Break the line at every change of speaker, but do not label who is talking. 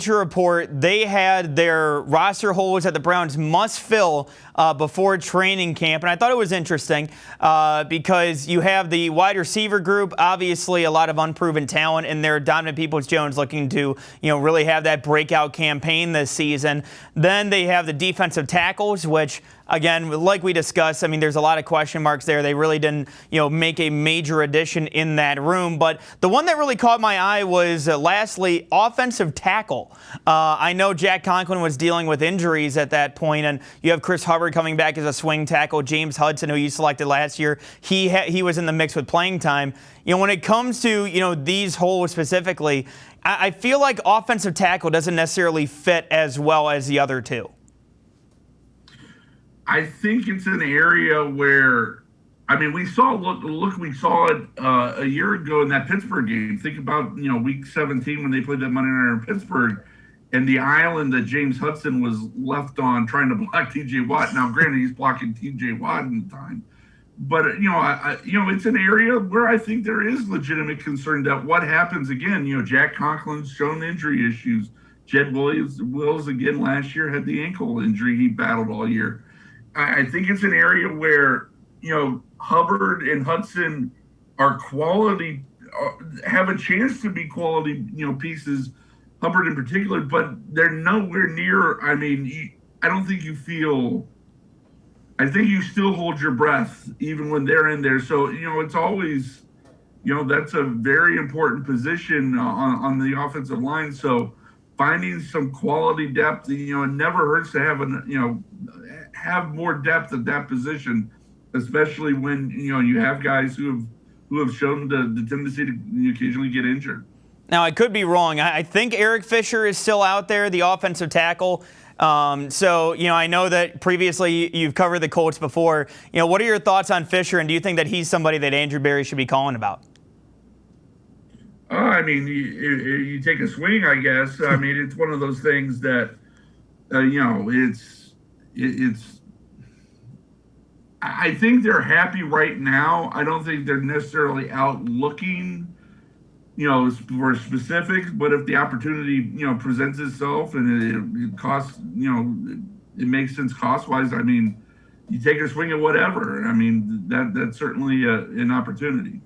Bleacher Report, they had their roster holes that the Browns must fill before training camp. And I thought it was interesting because you have the wide receiver group, obviously a lot of unproven talent in there. Donovan Peoples-Jones looking to, really have that breakout campaign this season. Then they have the defensive tackles, which, again, like we discussed, I mean, there's a lot of question marks there. They really didn't, make a major addition in that room. But the one that really caught my eye was, lastly, offensive tackle. I know Jack Conklin was dealing with injuries at that point, and you have Chris Hubbard coming back as a swing tackle. James Hudson, who you selected last year, he was in the mix with playing time. When it comes to, these holes specifically, I feel like offensive tackle doesn't necessarily fit as well as the other two.
I think it's an area where, we saw we saw it a year ago in that Pittsburgh game. Think about, week 17 when they played that Monday night in Pittsburgh and the island that James Hudson was left on trying to block TJ Watt. Now, granted, he's blocking TJ Watt in the time. But, it's an area where I think there is legitimate concern that what happens again, Jack Conklin's shown injury issues. Jed Wills again last year had the ankle injury he battled all year. I think it's an area where, Hubbard and Hudson are quality, have a chance to be quality, pieces, Hubbard in particular, but they're nowhere near. I don't think I think you still hold your breath even when they're in there. So, it's always, that's a very important position on the offensive line. So finding some quality depth, it never hurts to have have more depth at that position, especially when you have guys who have shown the tendency to occasionally get injured.
Now, I could be wrong. I think Eric Fisher is still out there, the offensive tackle. So I know that previously you've covered the Colts before. What are your thoughts on Fisher, and do you think that he's somebody that Andrew Berry should be calling about?
You take a swing, I guess. It's one of those things that, I think they're happy right now. I don't think they're necessarily out looking, for specifics. But if the opportunity, presents itself and it costs, it makes sense cost-wise, you take a swing at whatever. That's certainly an opportunity.